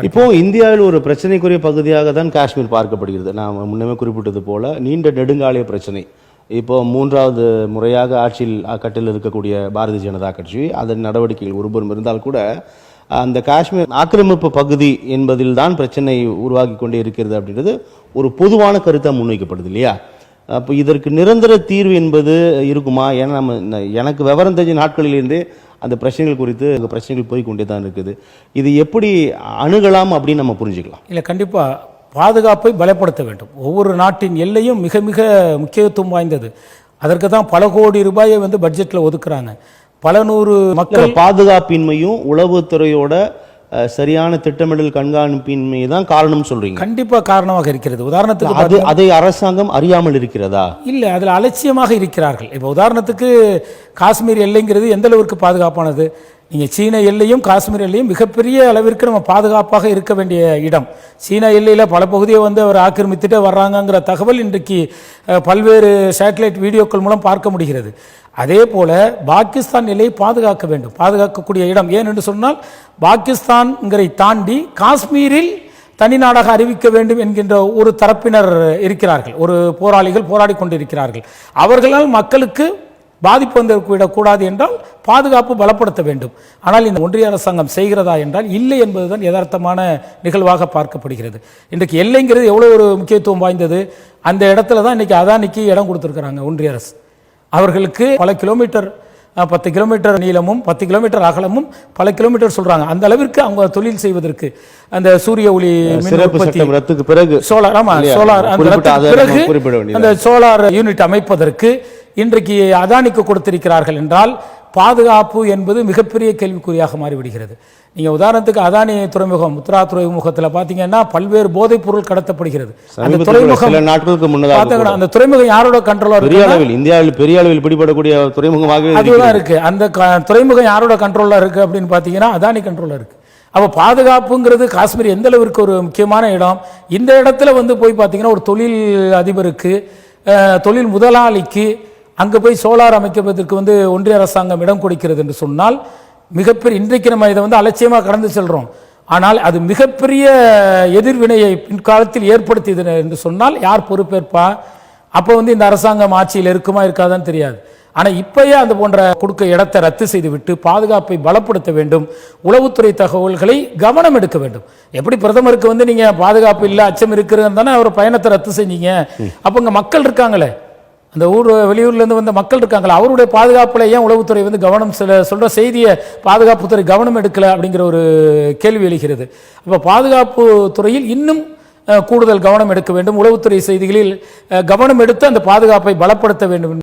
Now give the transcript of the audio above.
இப்போ இந்தியாவில் ஒரு பிரச்சனைக்குரிய பகுதியாக தான் காஷ்மீர் பார்க்கப்படுகிறது. நாம் முன்னமே குறிப்பிட்டது போல நீண்ட நெடுங்காலிய பிரச்சனை. இப்போ மூன்றாவது முறையாக ஆட்சியில் கட்டில் இருக்கக்கூடிய பாரதிய ஜனதா கட்சி அதன் நடவடிக்கைகள் ஒருபுறம் இருந்தால் கூட அந்த காஷ்மீர் ஆக்கிரமிப்பு பகுதி என்பதில் தான் பிரச்சனை உருவாகி கொண்டே இருக்கிறது அப்படின்றது ஒரு பொதுவான கருத்தாக முன்வைக்கப்படுது இல்லையா? அப்போ இதற்கு நிரந்தர தீர்வு என்பது இருக்குமா? ஏன்னா நம்ம எனக்கு விவரம் தெரிஞ்ச நாட்களிலிருந்தே அந்த பிரச்சனைகள் குறித்து பிரச்சனைகள் போய் கொண்டே தான் இருக்குது. இது எப்படி அணுகலாம் அப்படின்னு நம்ம புரிஞ்சுக்கலாம். இல்லை, கண்டிப்பாக பாதுகாப்பை பலப்படுத்த வேண்டும். ஒவ்வொரு நாட்டின் எல்லையும் மிக மிக முக்கியத்துவம் வாய்ந்தது. அதற்கு தான் பல கோடி ரூபாயை பட்ஜெட்டில் ஒதுக்குறாங்க. பல நூறு மக்கள் பாதுகாப்பின்மையும் உளவுத்துறையோட சரியான திட்டமிடல் கண்காணிப்பின்மை தான் காரணம் சொல்றீங்க. கண்டிப்பா காரணமாக இருக்கிறது. உதாரணத்துக்கு அதை அரசாங்கம் அறியாமல் இருக்கிறதா? இல்ல, அதில் அலட்சியமாக இருக்கிறார்கள். இப்போ உதாரணத்துக்கு காஷ்மீர் எல்லைங்கிறது எந்த அளவிற்கு பாதுகாப்பானது? நீங்க சீன எல்லையும் காஷ்மீர் எல்லையும் மிகப்பெரிய அளவிற்கு நம்ம பாதுகாப்பாக இருக்க வேண்டிய இடம். சீன எல்லையில பல பகுதியை அவர் ஆக்கிரமித்துட்டு வர்றாங்கிற தகவல் இன்றைக்கு பல்வேறு சேட்டலைட் வீடியோக்கள் மூலம் பார்க்க முடிகிறது. அதே போல பாகிஸ்தான் எல்லையை பாதுகாக்க வேண்டும். பாதுகாக்கக்கூடிய இடம் ஏன் என்று சொன்னால், பாகிஸ்தான்களை தாண்டி காஷ்மீரில் தனிநாடாக அறிவிக்க வேண்டும் என்கின்ற ஒரு தரப்பினர் இருக்கிறார்கள். ஒரு போராளிகள் போராடி கொண்டிருக்கிறார்கள். அவர்களால் மக்களுக்கு பாதிப்பு வந்துவிடக்கூடாது என்றால் பாதுகாப்பு பலப்படுத்த வேண்டும். ஆனால் இந்த ஒன்றிய அரசாங்கம் செய்கிறதா என்றால் இல்லை என்பதுதான் யதார்த்தமான நிகழ்வாக பார்க்கப்படுகிறது. இன்றைக்கு எல்லைங்கிறது எவ்வளோ ஒரு முக்கியத்துவம் வாய்ந்தது. அந்த இடத்துல தான் இன்றைக்கி அதானிக்கு இடம் கொடுத்துருக்குறாங்க ஒன்றிய அரசு. அவர்களுக்கு பல கிலோமீட்டர், 10 கிலோமீட்டர் நீளமும் 10 கிலோமீட்டர் அகலமும் பல கிலோமீட்டர் சொல்றாங்க. அந்த அளவிற்கு அவங்க தொழில் செய்வதற்கு அந்த சூரிய ஒளி பிறகு சோலார் அந்த சோலார் யூனிட் அமைப்பதற்கு இன்றைக்கு அதானிக்கு கொடுத்திருக்கிறார்கள் என்றால் பாதுகாப்பு என்பது மிகப்பெரிய கேள்விக்குறியாக மாறிவிடுகிறது. நீங்க உதாரணத்துக்கு அதானி துறைமுகம், முத்ரா துறைமுகத்தில் பார்த்தீங்கன்னா பல்வேறு போதைப் பொருள் கடத்தப்படுகிறது. அந்த துறைமுகம் நாட்களுக்கு முன்னதாக அந்த துறைமுகம் யாரோட கண்ட்ரோலா இருக்கு? இந்தியாவில் பெரிய அளவில் பிடிபடக்கூடிய துறைமுகமாக அதுதான் இருக்கு. அந்த துறைமுகம் யாரோட கண்ட்ரோலா இருக்கு அப்படின்னு பார்த்தீங்கன்னா அதானி கண்ட்ரோலா இருக்கு. அப்போ பாதுகாப்புங்கிறது காஷ்மீர் எந்த அளவிற்கு ஒரு முக்கியமான இடம். இந்த இடத்துல போய் பார்த்தீங்கன்னா ஒரு தொழில் அதிபருக்கு, தொழில் முதலாளிக்கு அங்கே போய் சோலார் அமைக்கிறதுக்கு ஒன்றிய அரசாங்கம் இடம் கொடுக்கிறது என்று சொன்னால் மிகப்பெரிய, இன்றைக்கு நம்ம இதை அலட்சியமாக கடந்து செல்றோம். ஆனால் அது மிகப்பெரிய எதிர்வினையை பின்காலத்தில் ஏற்படுத்தியது என்று சொன்னால் யார் பொறுப்பேற்பா? அப்போ இந்த அரசாங்கம் ஆட்சியில் இருக்குமா இருக்காதான்னு தெரியாது. ஆனால் இப்பயே அந்த போன்ற கொடுக்க இடத்தை ரத்து செய்துவிட்டு பாதுகாப்பை பலப்படுத்த வேண்டும். உளவுத்துறை தகவல்களை கவனம் எடுக்க வேண்டும். எப்படி பிரதமருக்கு நீங்க பாதுகாப்பு இல்லை, அச்சம் இருக்குதுன்னு தானே அவர் பயணத்தை ரத்து செஞ்சீங்க. அப்போ இங்கே மக்கள் இருக்காங்களே, அந்த வெளியூர்லேருந்து வந்த மக்கள் இருக்காங்களா, அவருடைய பாதுகாப்புல ஏன் உளவுத்துறை கவனம் சொல்ற செய்தியை பாதுகாப்புத்துறை கவனம் எடுக்கல அப்படிங்கிற ஒரு கேள்வி எழுகிறது. அப்போ பாதுகாப்பு துறையில் இன்னும் கூடுதல் கவனம் எடுக்க வேண்டும். உளவுத்துறை செய்திகளில் கவனம் எடுத்து அந்த பாதுகாப்பை பலப்படுத்த வேண்டும்.